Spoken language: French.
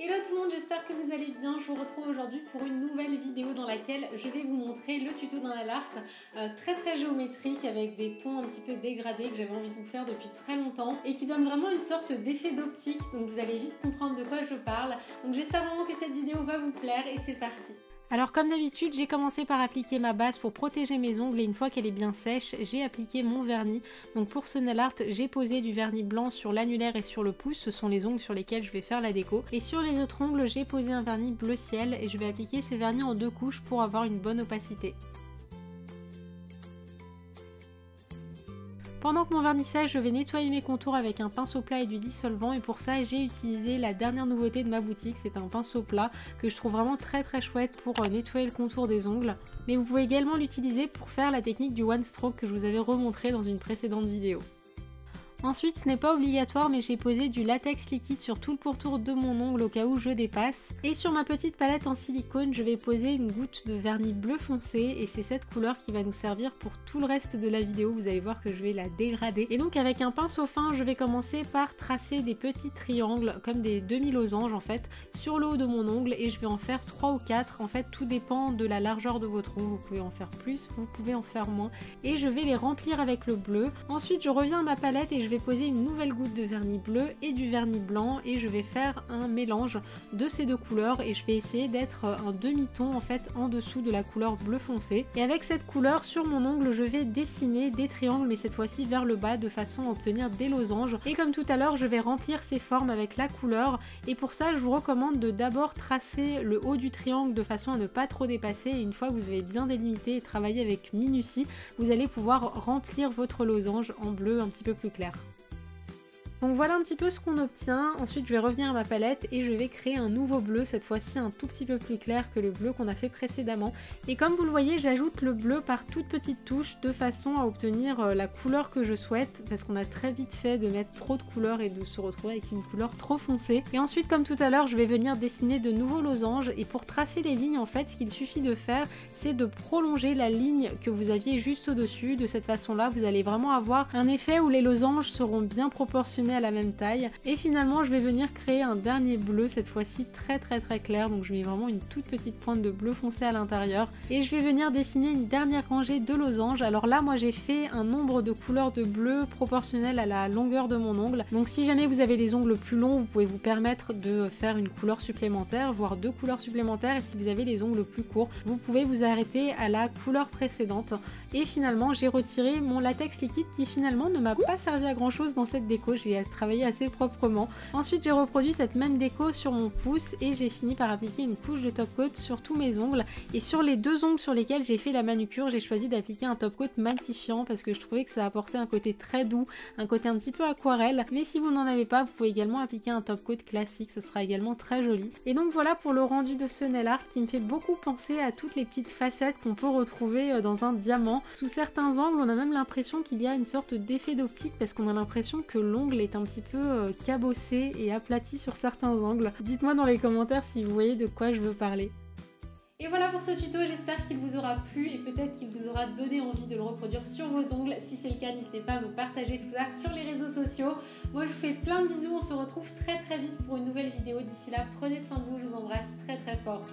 Hello tout le monde, j'espère que vous allez bien. Je vous retrouve aujourd'hui pour une nouvelle vidéo dans laquelle je vais vous montrer le tuto d'un nail art très géométrique avec des tons un petit peu dégradés que j'avais envie de vous faire depuis très longtemps et qui donne vraiment une sorte d'effet d'optique, donc vous allez vite comprendre de quoi je parle. Donc j'espère vraiment que cette vidéo va vous plaire et c'est parti. Alors comme d'habitude, j'ai commencé par appliquer ma base pour protéger mes ongles et une fois qu'elle est bien sèche, j'ai appliqué mon vernis. Donc pour ce nail art, j'ai posé du vernis blanc sur l'annulaire et sur le pouce, ce sont les ongles sur lesquels je vais faire la déco. Et sur les autres ongles, j'ai posé un vernis bleu ciel et je vais appliquer ces vernis en 2 couches pour avoir une bonne opacité. Pendant que mon vernis sèche, je vais nettoyer mes contours avec un pinceau plat et du dissolvant et pour ça j'ai utilisé la dernière nouveauté de ma boutique, c'est un pinceau plat que je trouve vraiment très chouette pour nettoyer le contour des ongles. Mais vous pouvez également l'utiliser pour faire la technique du one stroke que je vous avais remontré dans une précédente vidéo. Ensuite, ce n'est pas obligatoire, mais j'ai posé du latex liquide sur tout le pourtour de mon ongle au cas où je dépasse. Et sur ma petite palette en silicone, je vais poser une goutte de vernis bleu foncé et c'est cette couleur qui va nous servir pour tout le reste de la vidéo. Vous allez voir que je vais la dégrader. Et donc avec un pinceau fin, je vais commencer par tracer des petits triangles, comme des demi-losanges en fait, sur le haut de mon ongle et je vais en faire 3 ou 4. En fait, tout dépend de la largeur de votre ongle. Vous pouvez en faire plus, vous pouvez en faire moins. Et je vais les remplir avec le bleu. Ensuite, je reviens à ma palette et je vais poser une nouvelle goutte de vernis bleu et du vernis blanc et je vais faire un mélange de ces deux couleurs et je vais essayer d'être un demi-ton en fait en dessous de la couleur bleu foncé. Et avec cette couleur sur mon ongle, je vais dessiner des triangles mais cette fois-ci vers le bas de façon à obtenir des losanges. Et comme tout à l'heure, je vais remplir ces formes avec la couleur et pour ça, je vous recommande de d'abord tracer le haut du triangle de façon à ne pas trop dépasser et une fois que vous avez bien délimité et travaillé avec minutie, vous allez pouvoir remplir votre losange en bleu un petit peu plus clair. Donc voilà un petit peu ce qu'on obtient. Ensuite je vais revenir à ma palette et je vais créer un nouveau bleu, cette fois-ci un tout petit peu plus clair que le bleu qu'on a fait précédemment. Et comme vous le voyez, j'ajoute le bleu par toutes petites touches de façon à obtenir la couleur que je souhaite parce qu'on a très vite fait de mettre trop de couleurs et de se retrouver avec une couleur trop foncée. Et ensuite comme tout à l'heure, je vais venir dessiner de nouveaux losanges et pour tracer les lignes en fait, ce qu'il suffit de faire, c'est de prolonger la ligne que vous aviez juste au-dessus. De cette façon-là, vous allez vraiment avoir un effet où les losanges seront bien proportionnés à la même taille. Et finalement, je vais venir créer un dernier bleu, cette fois-ci très clair. Donc je mets vraiment une toute petite pointe de bleu foncé à l'intérieur. Et je vais venir dessiner une dernière rangée de losanges. Alors là, moi j'ai fait un nombre de couleurs de bleu proportionnel à la longueur de mon ongle. Donc si jamais vous avez les ongles plus longs, vous pouvez vous permettre de faire une couleur supplémentaire, voire 2 couleurs supplémentaires. Et si vous avez les ongles plus courts, vous pouvez vous arrêter à la couleur précédente. Et finalement, j'ai retiré mon latex liquide qui finalement ne m'a pas servi à grand chose dans cette déco. J'ai travaillé assez proprement. Ensuite, j'ai reproduit cette même déco sur mon pouce et j'ai fini par appliquer une couche de top coat sur tous mes ongles. Et sur les 2 ongles sur lesquels j'ai fait la manucure, j'ai choisi d'appliquer un top coat matifiant parce que je trouvais que ça apportait un côté très doux, un côté un petit peu aquarelle. Mais si vous n'en avez pas, vous pouvez également appliquer un top coat classique, ce sera également très joli. Et donc voilà pour le rendu de ce nail art qui me fait beaucoup penser à toutes les petites facettes qu'on peut retrouver dans un diamant. Sous certains angles, on a même l'impression qu'il y a une sorte d'effet d'optique parce qu'on a l'impression que l'ongle est un petit peu cabossé et aplati sur certains angles. Dites-moi dans les commentaires si vous voyez de quoi je veux parler. Et voilà pour ce tuto, j'espère qu'il vous aura plu et peut-être qu'il vous aura donné envie de le reproduire sur vos ongles. Si c'est le cas, n'hésitez pas à me partager tout ça sur les réseaux sociaux. Moi je vous fais plein de bisous, on se retrouve très vite pour une nouvelle vidéo. D'ici là, prenez soin de vous, je vous embrasse très fort.